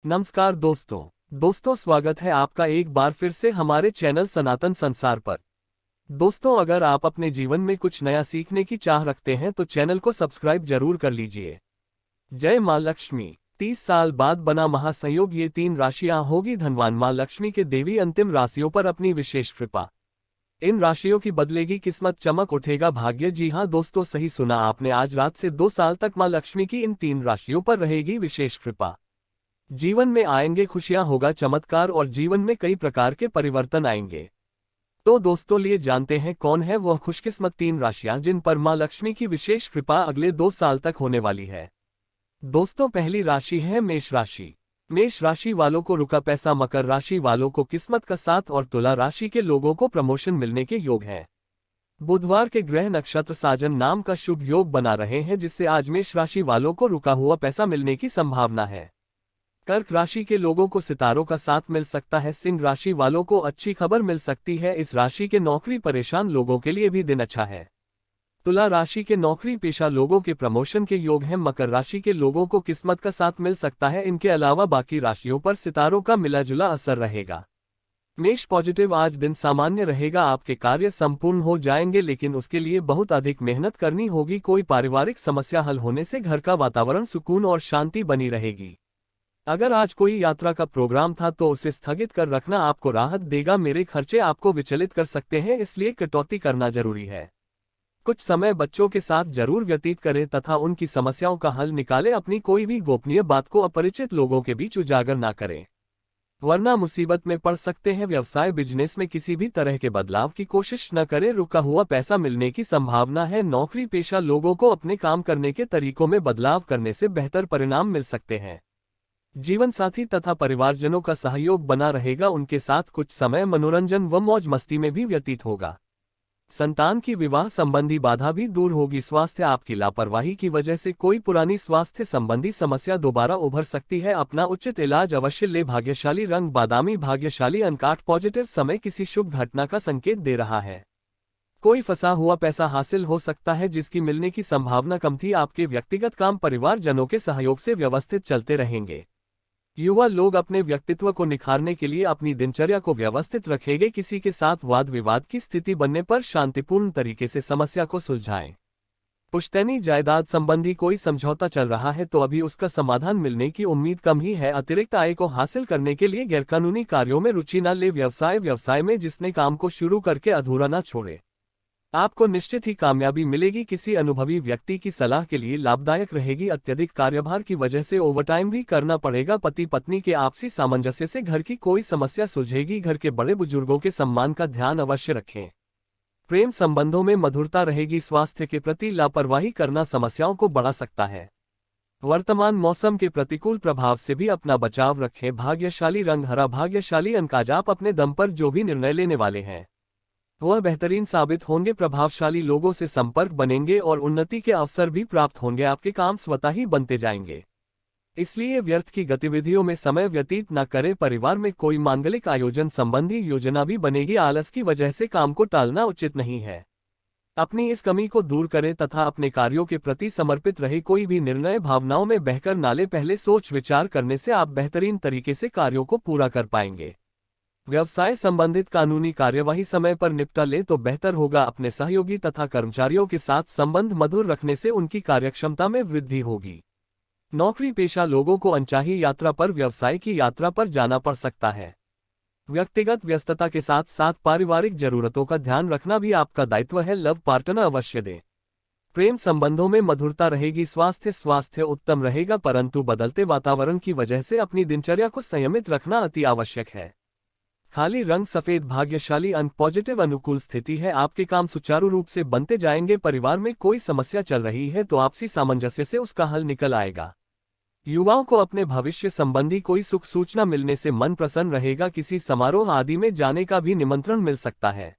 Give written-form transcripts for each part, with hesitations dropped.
नमस्कार दोस्तों स्वागत है आपका एक बार फिर से हमारे चैनल सनातन संसार पर। दोस्तों, अगर आप अपने जीवन में कुछ नया सीखने की चाह रखते हैं तो चैनल को सब्सक्राइब जरूर कर लीजिए। जय मां लक्ष्मी। 30 साल बाद बना महासंयोग, ये 3 राशियां होगी धनवान। मां लक्ष्मी के देवी अंतिम राशियों पर अपनी विशेष कृपा। इन राशियों की बदलेगी किस्मत, चमक उठेगा भाग्य। जी हां दोस्तों, सही सुना आपने। आज रात से 2 साल तक मां लक्ष्मी की इन 3 राशियों पर रहेगी विशेष कृपा। जीवन में आएंगे खुशियां, होगा चमत्कार और जीवन में कई प्रकार के परिवर्तन आएंगे। तो दोस्तों, लिए जानते हैं कौन है वह खुशकिस्मत 3 राशियां जिन पर मां लक्ष्मी की विशेष कृपा अगले 2 साल तक होने वाली है। दोस्तों, पहली राशि है मेष राशि। मेष राशि वालों को रुका पैसा, मकर राशि वालों को किस्मत का साथ और तुला राशि के लोगों को प्रमोशन मिलने के योग हैं। बुधवार के ग्रह नक्षत्र साजन नाम का शुभ योग बना रहे हैं, जिससे आज मेष राशि वालों को रुका हुआ पैसा मिलने की संभावना है। कर्क राशि के लोगों को सितारों का साथ मिल सकता है। सिंह राशि वालों को अच्छी खबर मिल सकती है। इस राशि के नौकरी परेशान लोगों के लिए भी दिन अच्छा है। तुला राशि के नौकरी पेशा लोगों के प्रमोशन के योग हैं। मकर राशि के लोगों को किस्मत का साथ मिल सकता है। इनके अलावा बाकी राशियों पर सितारों का मिला जुला असर रहेगा। मेष पॉजिटिव, आज दिन सामान्य रहेगा। आपके कार्य संपूर्ण हो जाएंगे, लेकिन उसके लिए बहुत अधिक मेहनत करनी होगी। कोई पारिवारिक समस्या हल होने से घर का वातावरण सुकून और शांति बनी रहेगी। अगर आज कोई यात्रा का प्रोग्राम था तो उसे स्थगित कर रखना आपको राहत देगा। मेरे खर्चे आपको विचलित कर सकते हैं, इसलिए कटौती करना जरूरी है। कुछ समय बच्चों के साथ जरूर व्यतीत करें तथा उनकी समस्याओं का हल निकालें। अपनी कोई भी गोपनीय बात को अपरिचित लोगों के बीच उजागर ना करें, वरना मुसीबत में पड़ सकते हैं। व्यवसाय बिजनेस में किसी भी तरह के बदलाव की कोशिश न करें, रुका हुआ पैसा मिलने की संभावना है। नौकरी पेशा लोगों को अपने काम करने के तरीकों में बदलाव करने से बेहतर परिणाम मिल सकते हैं। जीवन साथी तथा परिवारजनों का सहयोग बना रहेगा। उनके साथ कुछ समय मनोरंजन व मौज मस्ती में भी व्यतीत होगा। संतान की विवाह संबंधी बाधा भी दूर होगी। स्वास्थ्य, आपकी लापरवाही की वजह से कोई पुरानी स्वास्थ्य संबंधी समस्या दोबारा उभर सकती है। अपना उचित इलाज अवश्य ले। भाग्यशाली रंग बादामी, भाग्यशाली अंक 8। पॉजिटिव समय किसी शुभ घटना का संकेत दे रहा है। कोई फंसा हुआ पैसा हासिल हो सकता है जिसकी मिलने की संभावना कम थी। आपके व्यक्तिगत काम परिवारजनों के सहयोग से व्यवस्थित चलते रहेंगे। युवा लोग अपने व्यक्तित्व को निखारने के लिए अपनी दिनचर्या को व्यवस्थित रखेंगे। किसी के साथ वाद विवाद की स्थिति बनने पर शांतिपूर्ण तरीके से समस्या को सुलझाएं। पुश्तैनी जायदाद संबंधी कोई समझौता चल रहा है तो अभी उसका समाधान मिलने की उम्मीद कम ही है। अतिरिक्त आय को हासिल करने के लिए गैरकानूनी कार्यों में रुचि न ले। व्यवसाय में जिसने काम को शुरू करके अधूरा न छोड़े। आपको निश्चित ही कामयाबी मिलेगी। किसी अनुभवी व्यक्ति की सलाह के लिए लाभदायक रहेगी। अत्यधिक कार्यभार की वजह से ओवरटाइम भी करना पड़ेगा। पति पत्नी के आपसी सामंजस्य से घर की कोई समस्या सुलझेगी। घर के बड़े बुजुर्गों के सम्मान का ध्यान अवश्य रखें। प्रेम संबंधों में मधुरता रहेगी। स्वास्थ्य के प्रति लापरवाही करना समस्याओं को बढ़ा सकता है। वर्तमान मौसम के प्रतिकूल प्रभाव से भी अपना बचाव रखें। भाग्यशाली रंग हरा, भाग्यशाली अंक। आज आप अपने दम पर जो भी निर्णय लेने वाले हैं वह बेहतरीन साबित होंगे। प्रभावशाली लोगों से संपर्क बनेंगे और उन्नति के अवसर भी प्राप्त होंगे। आपके काम स्वतः ही बनते जाएंगे, इसलिए व्यर्थ की गतिविधियों में समय व्यतीत न करें। परिवार में कोई मांगलिक आयोजन संबंधी योजना भी बनेगी। आलस की वजह से काम को टालना उचित नहीं है। अपनी इस कमी को दूर करें तथा अपने कार्यों के प्रति समर्पित रहे। कोई भी निर्णय भावनाओं में बहकर ना ले। पहले सोच विचार करने से आप बेहतरीन तरीके से कार्यों को पूरा कर पाएंगे। व्यवसाय संबंधित कानूनी कार्यवाही समय पर निपटा लें तो बेहतर होगा। अपने सहयोगी तथा कर्मचारियों के साथ संबंध मधुर रखने से उनकी कार्यक्षमता में वृद्धि होगी। नौकरी पेशा लोगों को अनचाही यात्रा पर, व्यवसाय की यात्रा पर जाना पड़ सकता है। व्यक्तिगत व्यस्तता के साथ साथ पारिवारिक जरूरतों का ध्यान रखना भी आपका दायित्व है। लव पार्टनर अवश्य दें। प्रेम संबंधों में मधुरता रहेगी। स्वास्थ्य उत्तम रहेगा, परंतु बदलते वातावरण की वजह से अपनी दिनचर्या को संयमित रखना अति आवश्यक है। खाली रंग सफेद, भाग्यशाली अंक पॉजिटिव। अनुकूल स्थिति है। आपके काम सुचारू रूप से बनते जाएंगे। परिवार में कोई समस्या चल रही है तो आपसी सामंजस्य से उसका हल निकल आएगा। युवाओं को अपने भविष्य संबंधी कोई सुख सूचना मिलने से मन प्रसन्न रहेगा। किसी समारोह आदि में जाने का भी निमंत्रण मिल सकता है।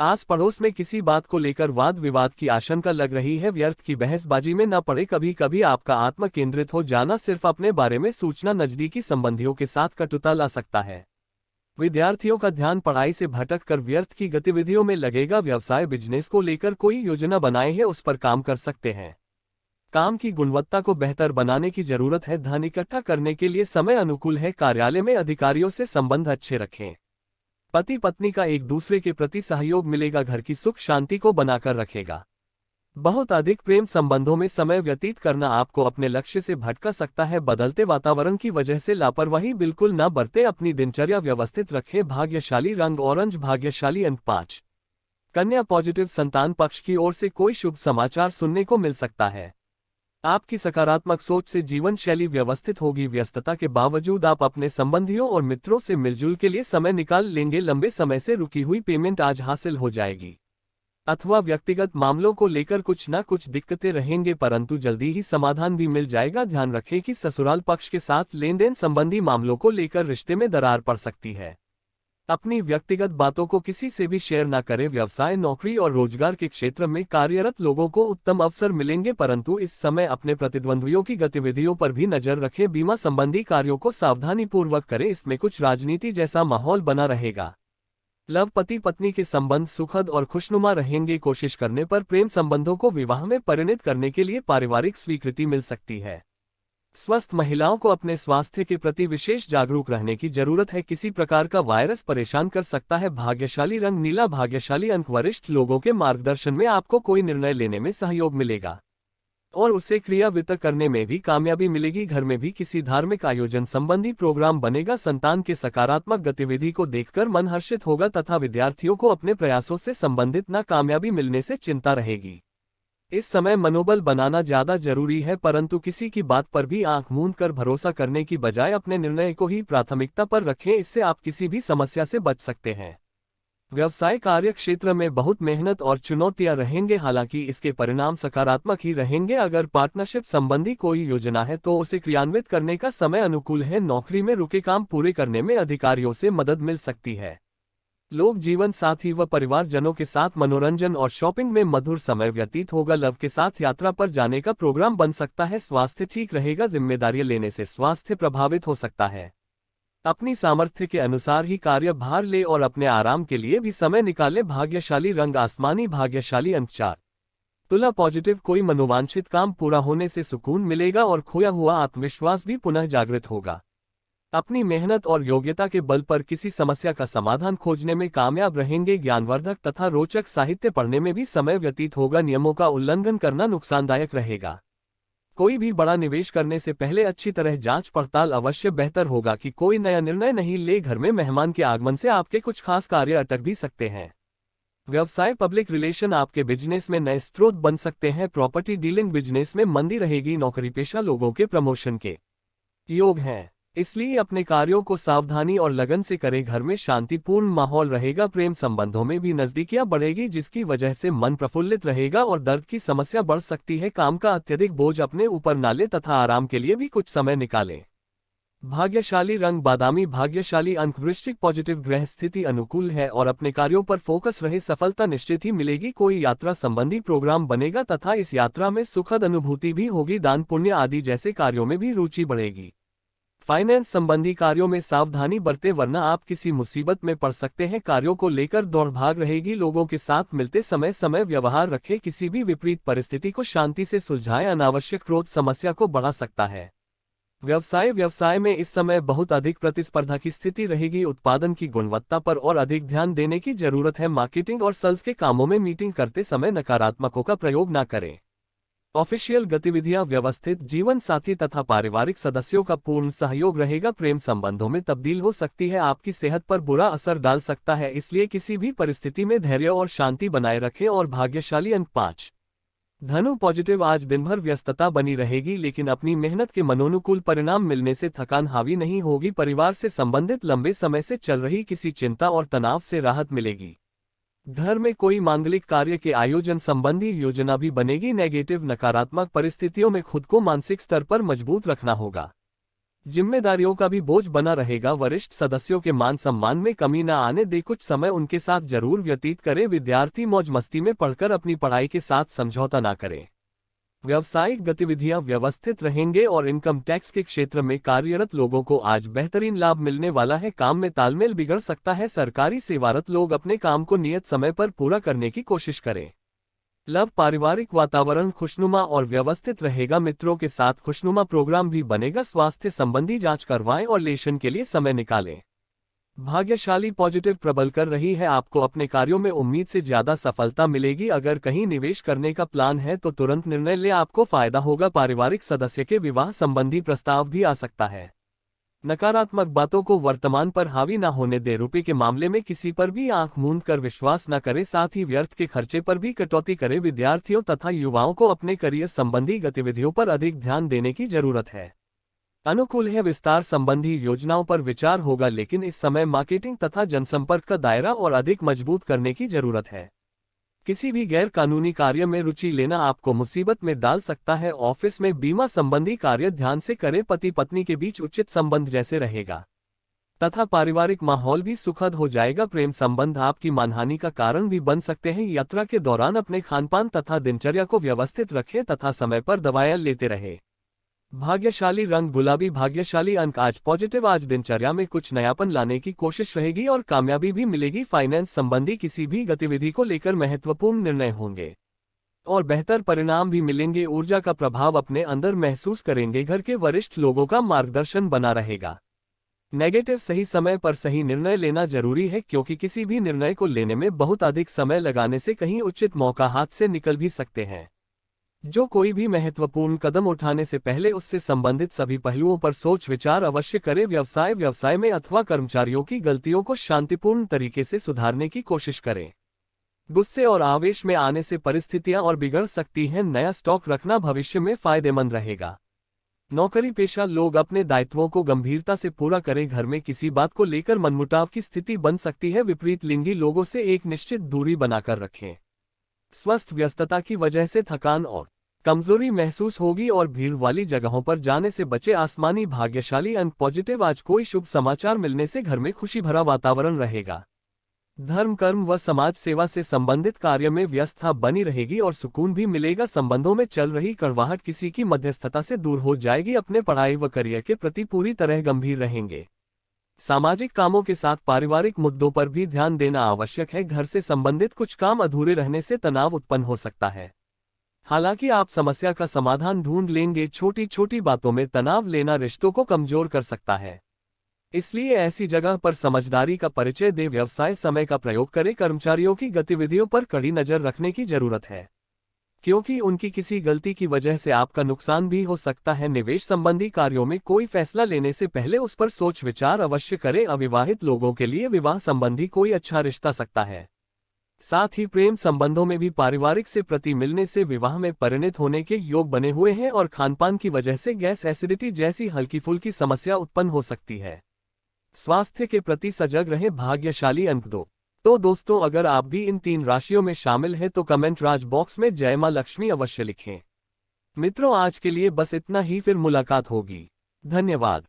आस पड़ोस में किसी बात को लेकर वाद विवाद की आशंका लग रही है। व्यर्थ की बहसबाजी में न पड़े। कभी कभी आपका आत्म केंद्रित हो जाना सिर्फ अपने बारे में सूचना नजदीकी संबंधियों के साथ कटुता ला सकता है। विद्यार्थियों का ध्यान पढ़ाई से भटक कर व्यर्थ की गतिविधियों में लगेगा। व्यवसाय बिजनेस को लेकर कोई योजना बनाए है उस पर काम कर सकते हैं। काम की गुणवत्ता को बेहतर बनाने की जरूरत है। धन इकट्ठा करने के लिए समय अनुकूल है। कार्यालय में अधिकारियों से संबंध अच्छे रखें। पति पत्नी का एक दूसरे के प्रति सहयोग मिलेगा। घर की सुख शांति को बनाकर रखेगा। बहुत अधिक प्रेम संबंधों में समय व्यतीत करना आपको अपने लक्ष्य से भटका सकता है। बदलते वातावरण की वजह से लापरवाही बिल्कुल न बरतें। अपनी दिनचर्या व्यवस्थित रखें। भाग्यशाली रंग ऑरेंज, भाग्यशाली अंक 5। कन्या पॉजिटिव, संतान पक्ष की ओर से कोई शुभ समाचार सुनने को मिल सकता है। आपकी सकारात्मक सोच से जीवन शैली व्यवस्थित होगी। व्यस्तता के बावजूद आप अपने संबंधियों और मित्रों से मिलजुल के लिए समय निकाल लेंगे। लंबे समय से रुकी हुई पेमेंट आज हासिल हो जाएगी। अथवा व्यक्तिगत मामलों को लेकर कुछ न कुछ दिक्कतें रहेंगे, परंतु जल्दी ही समाधान भी मिल जाएगा। ध्यान रखें कि ससुराल पक्ष के साथ लेन देन संबंधी मामलों को लेकर रिश्ते में दरार पड़ सकती है। अपनी व्यक्तिगत बातों को किसी से भी शेयर न करें। व्यवसाय, नौकरी और रोजगार के क्षेत्र में कार्यरत लोगों को उत्तम अवसर मिलेंगे, परंतु इस समय अपने प्रतिद्वंद्वियों की गतिविधियों पर भी नजर रखें। बीमा संबंधी कार्यों को सावधानीपूर्वक करें, इसमें कुछ राजनीति जैसा माहौल बना रहेगा। लव, पति पत्नी के संबंध सुखद और खुशनुमा रहेंगे। कोशिश करने पर प्रेम संबंधों को विवाह में परिणत करने के लिए पारिवारिक स्वीकृति मिल सकती है। स्वस्थ महिलाओं को अपने स्वास्थ्य के प्रति विशेष जागरूक रहने की जरूरत है। किसी प्रकार का वायरस परेशान कर सकता है। भाग्यशाली रंग नीला, भाग्यशाली अंक वरिष्ठ लोगों के मार्गदर्शन में आपको कोई निर्णय लेने में सहयोग मिलेगा और उसे क्रियान्वित करने में भी कामयाबी मिलेगी। घर में भी किसी धार्मिक आयोजन संबंधी प्रोग्राम बनेगा। संतान के सकारात्मक गतिविधि को देखकर मन हर्षित होगा तथा विद्यार्थियों को अपने प्रयासों से संबंधित नाकामयाबी मिलने से चिंता रहेगी। इस समय मनोबल बनाना ज्यादा जरूरी है, परंतु किसी की बात पर भी आंख मूंद कर भरोसा करने की बजाय अपने निर्णय को ही प्राथमिकता पर रखें। इससे आप किसी भी समस्या से बच सकते हैं। व्यवसाय कार्य क्षेत्र में बहुत मेहनत और चुनौतियां रहेंगे, हालांकि इसके परिणाम सकारात्मक ही रहेंगे। अगर पार्टनरशिप संबंधी कोई योजना है तो उसे क्रियान्वित करने का समय अनुकूल है। नौकरी में रुके काम पूरे करने में अधिकारियों से मदद मिल सकती है। लोग जीवन साथी व परिवारजनों के साथ मनोरंजन और शॉपिंग में मधुर समय व्यतीत होगा। लव के साथ यात्रा पर जाने का प्रोग्राम बन सकता है। स्वास्थ्य ठीक रहेगा। जिम्मेदारियां लेने से स्वास्थ्य प्रभावित हो सकता है। अपनी सामर्थ्य के अनुसार ही कार्यभार ले और अपने आराम के लिए भी समय निकाले। भाग्यशाली रंग आसमानी, भाग्यशाली अंक 4। तुला पॉजिटिव, कोई मनोवांछित काम पूरा होने से सुकून मिलेगा और खोया हुआ आत्मविश्वास भी पुनः जागृत होगा। अपनी मेहनत और योग्यता के बल पर किसी समस्या का समाधान खोजने में कामयाब रहेंगे। ज्ञानवर्धक तथा रोचक साहित्य पढ़ने में भी समय व्यतीत होगा। नियमों का उल्लंघन करना नुकसानदायक रहेगा। कोई भी बड़ा निवेश करने से पहले अच्छी तरह जांच पड़ताल अवश्य। बेहतर होगा कि कोई नया निर्णय नहीं ले। घर में मेहमान के आगमन से आपके कुछ खास कार्य अटक भी सकते हैं। व्यवसाय, पब्लिक रिलेशन आपके बिजनेस में नए स्रोत बन सकते हैं। प्रॉपर्टी डीलिंग बिजनेस में मंदी रहेगी। नौकरी पेशा लोगों के प्रमोशन के योग हैं, इसलिए अपने कार्यों को सावधानी और लगन से करें। घर में शांतिपूर्ण माहौल रहेगा। प्रेम संबंधों में भी नजदीकियां बढ़ेगी, जिसकी वजह से मन प्रफुल्लित रहेगा और दर्द की समस्या बढ़ सकती है। काम का अत्यधिक बोझ अपने ऊपर न लें तथा आराम के लिए भी कुछ समय निकालें। भाग्यशाली रंग बादामी, भाग्यशाली अंक वृश्चिक पॉजिटिव, ग्रह स्थिति अनुकूल है और अपने कार्यों पर फोकस रहे। सफलता निश्चित ही मिलेगी। कोई यात्रा संबंधी प्रोग्राम बनेगा तथा इस यात्रा में सुखद अनुभूति भी होगी। दान पुण्य आदि जैसे कार्यों में भी रुचि बढ़ेगी। फाइनेंस संबंधी कार्यों में सावधानी बरतें, वरना आप किसी मुसीबत में पड़ सकते हैं। कार्यों को लेकर दौड़ भाग रहेगी। लोगों के साथ मिलते समय समय व्यवहार रखें। किसी भी विपरीत परिस्थिति को शांति से सुलझाएं। अनावश्यक क्रोध समस्या को बढ़ा सकता है। व्यवसाय में इस समय बहुत अधिक प्रतिस्पर्धा की स्थिति रहेगी। उत्पादन की गुणवत्ता पर और अधिक ध्यान देने की जरूरत है। मार्केटिंग और सेल्स के कामों में मीटिंग करते समय नकारात्मकों का प्रयोग न करें। ऑफिशियल गतिविधियां व्यवस्थित। जीवन साथी तथा पारिवारिक सदस्यों का पूर्ण सहयोग रहेगा। प्रेम संबंधों में तब्दील हो सकती है। आपकी सेहत पर बुरा असर डाल सकता है, इसलिए किसी भी परिस्थिति में धैर्य और शांति बनाए रखें। और भाग्यशाली अंक 5। धनु पॉजिटिव, आज दिन भर व्यस्तता बनी रहेगी, लेकिन अपनी मेहनत के मनोनुकूल परिणाम मिलने से थकान हावी नहीं होगी। परिवार से संबंधित लंबे समय से चल रही किसी चिंता और तनाव से राहत मिलेगी। घर में कोई मांगलिक कार्य के आयोजन संबंधी योजना भी बनेगी। नेगेटिव नकारात्मक परिस्थितियों में खुद को मानसिक स्तर पर मजबूत रखना होगा। जिम्मेदारियों का भी बोझ बना रहेगा। वरिष्ठ सदस्यों के मान सम्मान में कमी न आने दे। कुछ समय उनके साथ जरूर व्यतीत करें। विद्यार्थी मौज मस्ती में पढ़कर अपनी पढ़ाई के साथ समझौता न करें। व्यावसायिक गतिविधियां व्यवस्थित रहेंगे और इनकम टैक्स के क्षेत्र में कार्यरत लोगों को आज बेहतरीन लाभ मिलने वाला है। काम में तालमेल बिगड़ सकता है। सरकारी सेवारत लोग अपने काम को नियत समय पर पूरा करने की कोशिश करें। लव पारिवारिक वातावरण खुशनुमा और व्यवस्थित रहेगा। मित्रों के साथ खुशनुमा प्रोग्राम भी बनेगा। स्वास्थ्य संबंधी जांच करवाएं और लेशन के लिए समय निकालें। भाग्यशाली पॉजिटिव प्रबल कर रही है। आपको अपने कार्यों में उम्मीद से ज्यादा सफलता मिलेगी। अगर कहीं निवेश करने का प्लान है तो तुरंत निर्णय ले, आपको फायदा होगा। पारिवारिक सदस्य के विवाह संबंधी प्रस्ताव भी आ सकता है। नकारात्मक बातों को वर्तमान पर हावी न होने दे। रुपये के मामले में किसी पर भी आंख मूंद कर विश्वास न करें, साथ ही व्यर्थ के खर्चे पर भी कटौती करें। विद्यार्थियों तथा युवाओं को अपने करियर संबंधी गतिविधियों पर अधिक ध्यान देने की जरूरत है। अनुकूल है। विस्तार संबंधी योजनाओं पर विचार होगा, लेकिन इस समय मार्केटिंग तथा जनसंपर्क का दायरा और अधिक मजबूत करने की जरूरत है। किसी भी गैर कानूनी कार्य में रुचि लेना आपको मुसीबत में डाल सकता है। ऑफिस में बीमा संबंधी कार्य ध्यान से करें। पति पत्नी के बीच उचित संबंध जैसे रहेगा तथा पारिवारिक माहौल भी सुखद हो जाएगा। प्रेम संबंध आपकी मानहानि का कारण भी बन सकते हैं। यात्रा के दौरान अपने खानपान तथा दिनचर्या को व्यवस्थित रखें तथा समय पर दवाएं लेते रहें। भाग्यशाली रंग गुलाबी। भाग्यशाली अंक आज पॉजिटिव। आज दिनचर्या में कुछ नयापन लाने की कोशिश रहेगी और कामयाबी भी मिलेगी। फाइनेंस संबंधी किसी भी गतिविधि को लेकर महत्वपूर्ण निर्णय होंगे और बेहतर परिणाम भी मिलेंगे। ऊर्जा का प्रभाव अपने अंदर महसूस करेंगे। घर के वरिष्ठ लोगों का मार्गदर्शन बना रहेगा। नेगेटिव। सही समय पर सही निर्णय लेना जरूरी है, क्योंकि किसी भी निर्णय को लेने में बहुत अधिक समय लगाने से कहीं उचित मौका हाथ से निकल भी सकते हैं। जो कोई भी महत्वपूर्ण कदम उठाने से पहले उससे संबंधित सभी पहलुओं पर सोच विचार अवश्य करें। व्यवसाय में अथवा कर्मचारियों की गलतियों को शांतिपूर्ण तरीके से सुधारने की कोशिश करें। गुस्से और आवेश में आने से परिस्थितियां और बिगड़ सकती हैं। नया स्टॉक रखना भविष्य में फायदेमंद रहेगा। नौकरी पेशा लोग अपने दायित्वों को गंभीरता से पूरा करें। घर में किसी बात को लेकर मनमुटाव की स्थिति बन सकती है। विपरीत लिंगी लोगों से एक निश्चित दूरी बनाकर रखें। स्वस्थ। व्यस्तता की वजह से थकान और कमजोरी महसूस होगी और भीड़ वाली जगहों पर जाने से बचे। आसमानी। भाग्यशाली अंक पॉजिटिव। आज कोई शुभ समाचार मिलने से घर में खुशी भरा वातावरण रहेगा। धर्म कर्म व समाज सेवा से संबंधित कार्य में व्यस्तता बनी रहेगी और सुकून भी मिलेगा। संबंधों में चल रही कड़वाहट किसी की मध्यस्थता से दूर हो जाएगी। अपने पढ़ाई व करियर के प्रति पूरी तरह गंभीर रहेंगे। सामाजिक कामों के साथ पारिवारिक मुद्दों पर भी ध्यान देना आवश्यक है। घर से संबंधित कुछ काम अधूरे रहने से तनाव उत्पन्न हो सकता है। हालांकि आप समस्या का समाधान ढूंढ लेंगे। छोटी छोटी बातों में तनाव लेना रिश्तों को कमजोर कर सकता है, इसलिए ऐसी जगह पर समझदारी का परिचय दे। व्यवसाय समय का प्रयोग करें। कर्मचारियों की गतिविधियों पर कड़ी नजर रखने की जरूरत है, क्योंकि उनकी किसी गलती की वजह से आपका नुकसान भी हो सकता है। निवेश संबंधी कार्यों में कोई फैसला लेने से पहले उस पर सोच विचार अवश्य करें। अविवाहित लोगों के लिए विवाह संबंधी कोई अच्छा रिश्ता सकता है। साथ ही प्रेम संबंधों में भी पारिवारिक से प्रति मिलने से विवाह में परिणत होने के योग बने हुए हैं और खानपान की वजह से गैस एसिडिटी जैसी हल्की फुल्की समस्या उत्पन्न हो सकती है। स्वास्थ्य के प्रति सजग रहें। भाग्यशाली अंक 2। तो दोस्तों, अगर आप भी इन 3 राशियों में शामिल हैं तो कमेंट राज बॉक्स में जय मां लक्ष्मी अवश्य लिखें। मित्रों, आज के लिए बस इतना ही, फिर मुलाकात होगी। धन्यवाद।